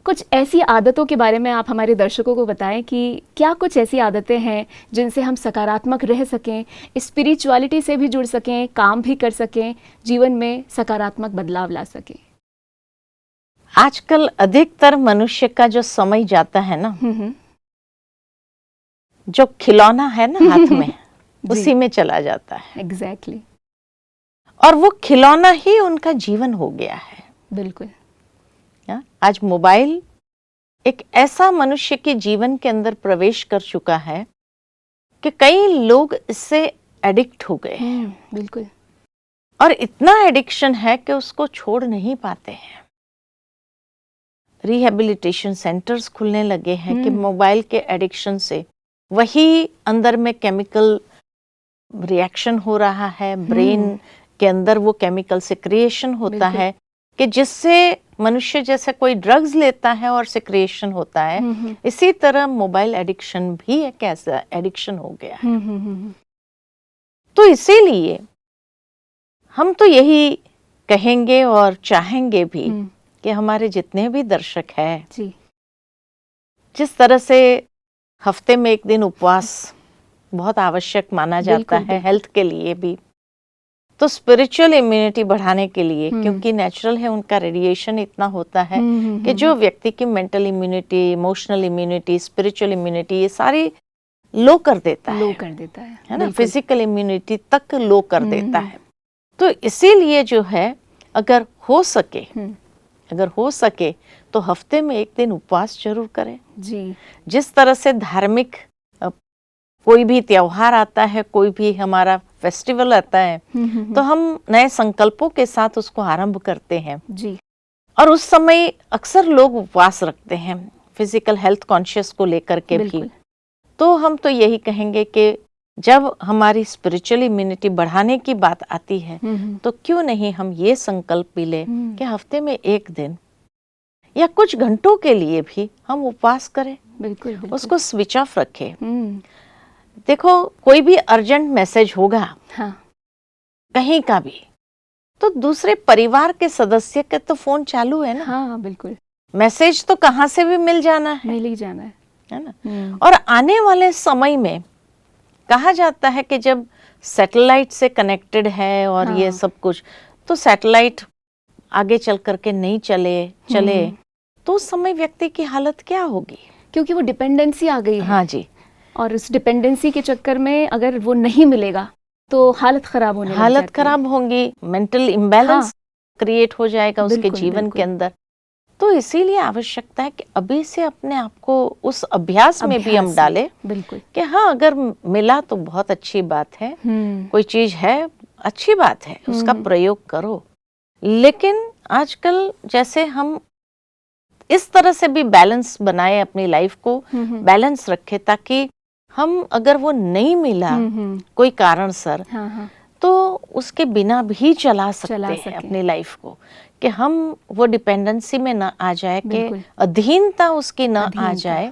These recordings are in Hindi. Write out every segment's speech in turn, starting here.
कुछ ऐसी आदतों के बारे में आप हमारे दर्शकों को बताएं कि क्या कुछ ऐसी आदतें हैं जिनसे हम सकारात्मक रह सकें, स्पिरिचुअलिटी से भी जुड़ सकें, काम भी कर सकें, जीवन में सकारात्मक बदलाव ला सकें। आजकल अधिकतर मनुष्य का जो समय जाता है ना, जो खिलौना है ना हाथ में उसी में चला जाता है। एग्जैक्टली। और वो खिलौना ही उनका जीवन हो गया है। बिल्कुल। आज मोबाइल एक ऐसा मनुष्य के जीवन के अंदर प्रवेश कर चुका है कि कई लोग इससे एडिक्ट हो गए हैं। बिल्कुल। और इतना एडिक्शन है कि उसको छोड़ नहीं पाते हैं। रिहैबिलिटेशन सेंटर्स खुलने लगे हैं कि मोबाइल के एडिक्शन से वही अंदर में केमिकल रिएक्शन हो रहा है, ब्रेन के अंदर वो केमिकल सिक्रिएशन होता है कि जिससे मनुष्य जैसे कोई ड्रग्स लेता है और सिक्रिएशन होता है, इसी तरह मोबाइल एडिक्शन भी एक ऐसा एडिक्शन हो गया है। तो इसीलिए हम तो यही कहेंगे और चाहेंगे भी कि हमारे जितने भी दर्शक हैं, जिस तरह से हफ्ते में एक दिन उपवास बहुत आवश्यक माना जाता है हेल्थ के लिए भी, तो स्पिरिचुअल इम्यूनिटी बढ़ाने के लिए, क्योंकि नेचुरल है उनका रेडिएशन इतना होता है कि जो व्यक्ति की mental immunity, emotional immunity, spiritual immunity ये सारी लो कर देता है ना, फिजिकल इम्यूनिटी तक लो कर देता है। तो इसीलिए जो है अगर हो सके तो हफ्ते में एक दिन उपवास जरूर करें जी। जिस तरह से धार्मिक कोई भी त्योहार आता है, कोई भी हमारा फेस्टिवल आता है, तो हम नए संकल्पों के साथ उसको आरंभ करते हैं जी। और उस समय अक्सर लोग उपवास रखते हैं फिजिकल हेल्थ कॉन्शियस को लेकर के भी। तो हम तो यही कहेंगे कि जब हमारी स्पिरिचुअल इम्यूनिटी बढ़ाने की बात आती है तो क्यों नहीं हम ये संकल्प भी लें कि हफ्ते में एक दिन या कुछ घंटों के लिए भी हम उपवास करें। बिल्कुल। उसको स्विच ऑफ रखें। देखो, कोई भी अर्जेंट मैसेज होगा कहीं का भी, तो दूसरे परिवार के सदस्य के तो फोन चालू है ना। बिल्कुल। मैसेज तो कहाँ से भी मिल जाना है ना। और आने वाले समय में कहा जाता है कि जब सैटेलाइट से कनेक्टेड है और ये सब कुछ, तो सैटेलाइट आगे चल करके नहीं चले तो उस समय व्यक्ति की हालत क्या होगी, क्योंकि वो डिपेंडेंसी आ गई है। हाँ जी। और उस डिपेंडेंसी के चक्कर में अगर वो नहीं मिलेगा तो हालत खराब होंगी, मेंटल इम्बैलेंस क्रिएट हो जाएगा उसके जीवन के अंदर। तो इसीलिए आवश्यकता है कि अभी से अपने आप को उस अभ्यास में भी हम डालें। बिल्कुल। कि हाँ, अगर मिला तो बहुत अच्छी बात है, कोई चीज है अच्छी बात है, उसका प्रयोग करो। लेकिन आजकल जैसे हम इस तरह से भी बैलेंस बनाए, अपनी लाइफ को बैलेंस रखे, ताकि हम अगर वो नहीं मिला कोई कारणसर तो उसके बिना भी चला सकते हैं अपनी लाइफ को, कि हम वो डिपेंडेंसी में ना आ जाए, कि अधीनता उसकी ना आ जाए,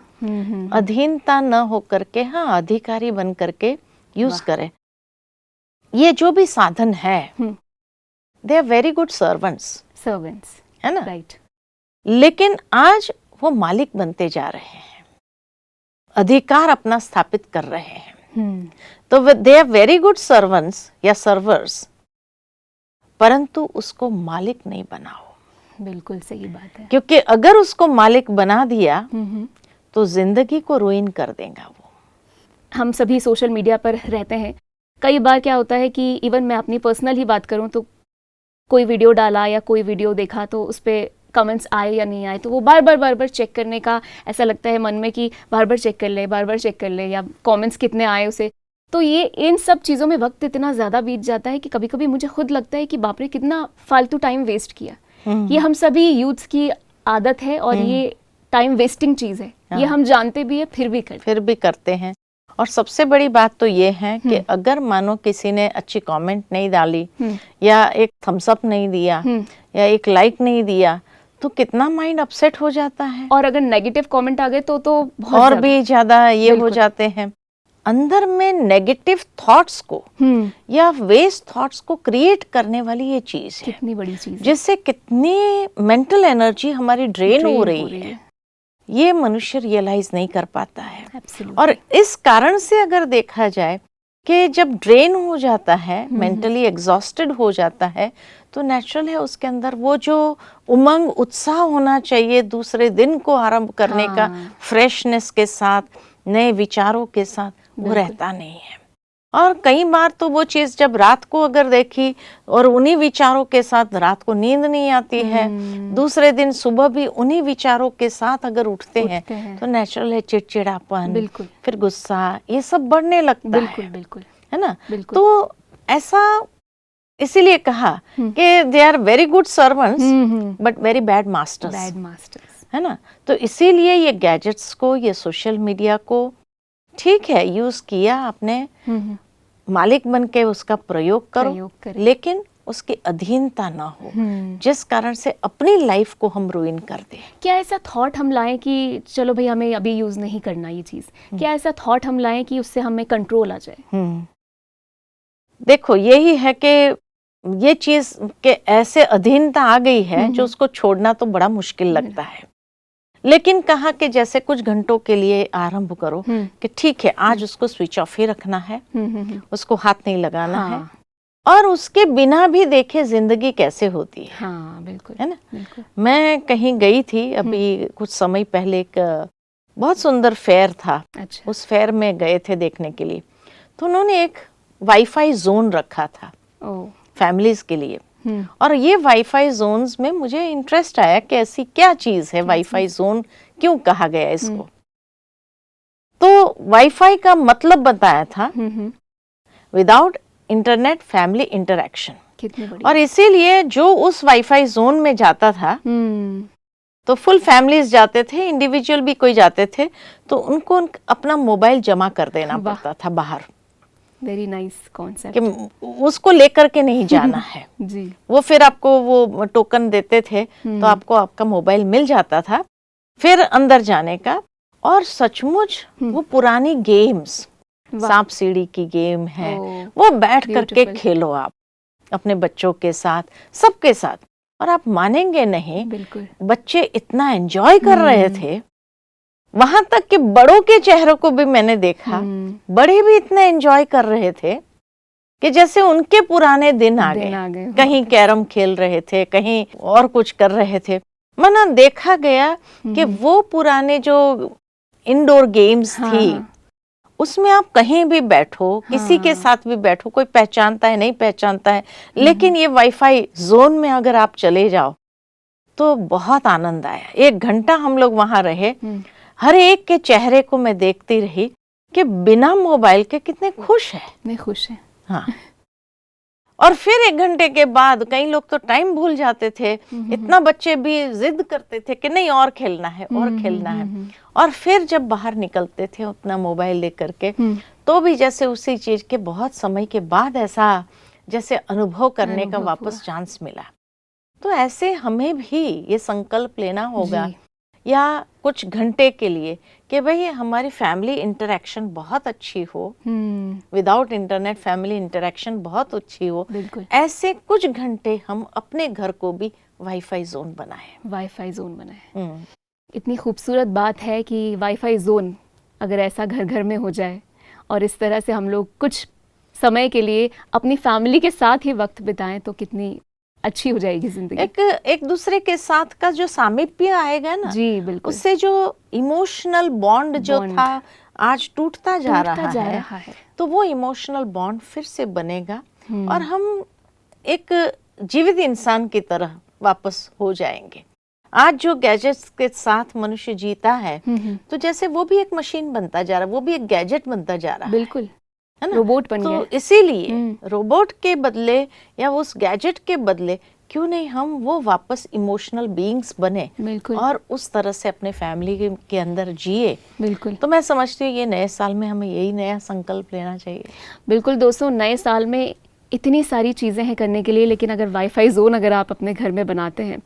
अधीनता न हो करके अधिकारी बन करके यूज करें। ये जो भी साधन है, they are very good servants है ना। राइट। लेकिन आज वो मालिक बनते जा रहे हैं, अधिकार अपना स्थापित कर रहे हैं। तो they are very good servants या सर्वर्स, परंतु उसको मालिक नहीं बनाओ। बिल्कुल सही बात है। क्योंकि अगर उसको मालिक बना दिया तो जिंदगी को रुइन कर देगा वो। हम सभी सोशल मीडिया पर रहते हैं। कई बार क्या होता है कि इवन मैं अपनी पर्सनल ही बात करूं तो कोई वीडियो डाला या कोई वीडियो देखा तो उस पर कमेंट्स आए या नहीं आए, तो वो बार बार चेक करने का ऐसा लगता है मन में कि बार बार चेक कर ले या कमेंट्स कितने आए उसे। तो ये इन सब चीज़ों में वक्त इतना ज़्यादा बीत जाता है कि कभी कभी मुझे खुद लगता है कि बाप रे कितना फालतू टाइम वेस्ट किया। ये हम सभी यूथ्स की आदत है और ये टाइम वेस्टिंग चीज़ है, ये हम जानते भी है फिर भी करते हैं। और सबसे बड़ी बात तो ये है कि अगर मानो किसी ने अच्छी कमेंट नहीं डाली या एक थम्स अप नहीं दिया या एक लाइक नहीं दिया तो कितना माइंड अपसेट हो जाता है। और अगर नेगेटिव कमेंट आ गए तो बहुत और भी ज्यादा ये हो जाते हैं। अंदर में नेगेटिव थॉट्स को या वेस्ट थॉट्स को क्रिएट करने वाली ये चीज है, कितनी बड़ी चीज है, जिससे कितनी मेंटल एनर्जी हमारी ड्रेन हो रही है। ये मनुष्य रियलाइज नहीं कर पाता है। Absolutely. और इस कारण से अगर देखा जाए कि जब ड्रेन हो जाता है, मेंटली एग्जॉस्टेड हो जाता है, तो नेचुरल है उसके अंदर वो जो उमंग उत्साह होना चाहिए दूसरे दिन को आरंभ करने का, फ्रेशनेस के साथ, नए विचारों के साथ, वो रहता नहीं है। और कई बार तो वो चीज़ जब रात को अगर देखी और उन्हीं विचारों के साथ रात को नींद नहीं आती है, दूसरे दिन सुबह भी उन्हीं विचारों के साथ अगर उठते हैं तो नेचुरल है चिड़चिड़ापन, फिर गुस्सा, ये सब बढ़ने लगता है। बिल्कुल है ना। तो ऐसा इसीलिए कहा कि they are very good servants but very bad masters, है ना। तो इसीलिए ये गैजेट्स को, ये सोशल मीडिया को ठीक है यूज किया आपने, मालिक बन के उसका प्रयोग करो, लेकिन उसकी अधीनता ना हो जिस कारण से अपनी लाइफ को हम रुइन कर दें। क्या ऐसा थॉट हम लाएं कि चलो भाई हमें अभी यूज नहीं करना ये चीज, क्या ऐसा थॉट हम लाएं कि उससे हमें कंट्रोल आ जाए? देखो यही है कि ये चीज के ऐसे अधीनता आ गई है जो उसको छोड़ना तो बड़ा मुश्किल लगता है। लेकिन कहा कि जैसे कुछ घंटों के लिए आरंभ करो कि ठीक है आज उसको स्विच ऑफ ही रखना है, उसको हाथ नहीं लगाना है, और उसके बिना भी देखे जिंदगी कैसे होती है। बिल्कुल, है ना। मैं कहीं गई थी अभी कुछ समय पहले, एक बहुत सुंदर फेयर था। अच्छा। उस फेयर में गए थे देखने के लिए, तो उन्होंने एक वाईफाई जोन रखा था फैमिलीज के लिए। और ये वाईफाई जोन्स में मुझे इंटरेस्ट आया कि ऐसी क्या चीज है, वाईफाई जोन क्यों कहा गया इसको। तो वाईफाई का मतलब बताया था विदाउट इंटरनेट फैमिली इंटरैक्शन। और इसीलिए जो उस वाईफाई जोन में जाता था तो फुल फैमिलीज जाते थे, इंडिविजुअल भी कोई जाते थे, तो उनको अपना मोबाइल जमा कर देना पड़ता था बाहर। वेरी नाइस कॉन्सेप्ट, कि उसको लेकर के नहीं जाना है। जी। वो फिर आपको वो टोकन देते थे तो आपको आपका मोबाइल मिल जाता था फिर अंदर जाने का। और सचमुच वो पुरानी गेम्स, सांप सीढ़ी की गेम है, वो बैठ करके खेलो आप अपने बच्चों के साथ, सबके साथ, और आप मानेंगे नहीं, बिल्कुल बच्चे इतना एंजॉय कर रहे थे, वहां तक कि बड़ों के चेहरों को भी मैंने देखा, बड़े भी इतना एंजॉय कर रहे थे कि जैसे उनके पुराने दिन आ गए। कहीं कैरम खेल रहे थे, कहीं और कुछ कर रहे थे। मना देखा गया कि वो पुराने जो इंडोर गेम्स थी उसमें आप कहीं भी बैठो, किसी के साथ भी बैठो, कोई पहचानता है नहीं पहचानता है, लेकिन ये वाईफाई जोन में अगर आप चले जाओ तो बहुत आनंद आया। 1 घंटा हम लोग वहां रहे, हर एक के चेहरे को मैं देखती रही कि बिना मोबाइल के कितने खुश है। हाँ। और फिर 1 घंटे के बाद कई लोग तो टाइम भूल जाते थे, इतना बच्चे भी जिद करते थे कि नहीं और खेलना है और खेलना है। और फिर जब बाहर निकलते थे अपना मोबाइल लेकर के, तो भी जैसे उसी चीज के बहुत समय के बाद ऐसा जैसे अनुभव करने का वापस चांस मिला। तो ऐसे हमें भी ये संकल्प लेना होगा या कुछ घंटे के लिए कि भाई हमारी फैमिली इंटरेक्शन बहुत अच्छी हो, विदाउट इंटरनेट फैमिली इंटरेक्शन बहुत अच्छी हो। ऐसे कुछ घंटे हम अपने घर को भी वाईफाई जोन बनाए। इतनी खूबसूरत बात है कि वाईफाई जोन अगर ऐसा घर घर में हो जाए और इस तरह से हम लोग कुछ समय के लिए अपनी फैमिली के साथ ही वक्त बिताएं तो कितनी अच्छी हो जाएगी जिंदगी। एक दूसरे के साथ का जो सामीप्य आएगा ना, जी बिल्कुल, उससे जो इमोशनल बॉन्ड जो था आज टूटता जा रहा है, तो वो इमोशनल बॉन्ड फिर से बनेगा और हम एक जीवित इंसान की तरह वापस हो जाएंगे। आज जो गैजेट्स के साथ मनुष्य जीता है तो जैसे वो भी एक मशीन बनता जा रहा है, वो भी एक गैजेट बनता जा रहा है। बिल्कुल, है ना, रोबोट बन गया। तो इसीलिए रोबोट के बदले या उस गैजेट के बदले क्यों नहीं हम वो वापस इमोशनल बीइंग्स बने और उस तरह से अपने फैमिली के अंदर जिए। बिल्कुल। तो मैं समझती हूँ ये नए साल में हमें यही नया संकल्प लेना चाहिए। बिल्कुल दोस्तों, नए साल में इतनी सारी चीज़ें हैं करने के लिए, लेकिन अगर वाईफाई जोन अगर आप अपने घर में बनाते हैं,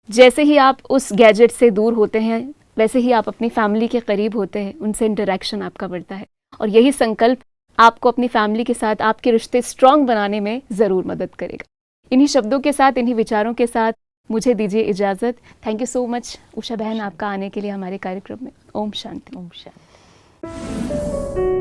जैसे ही आप उस गैजेट से दूर होते हैं वैसे ही आप अपनी फैमिली के करीब होते हैं, उनसे इंटरेक्शन आपका बढ़ता है और यही संकल्प आपको अपनी फैमिली के साथ आपके रिश्ते स्ट्रॉन्ग बनाने में ज़रूर मदद करेगा। इन्हीं शब्दों के साथ, इन्हीं विचारों के साथ मुझे दीजिए इजाज़त। Thank you so much Usha बहन आपका आने के लिए हमारे कार्यक्रम में। ओम शांति। ओम शांति।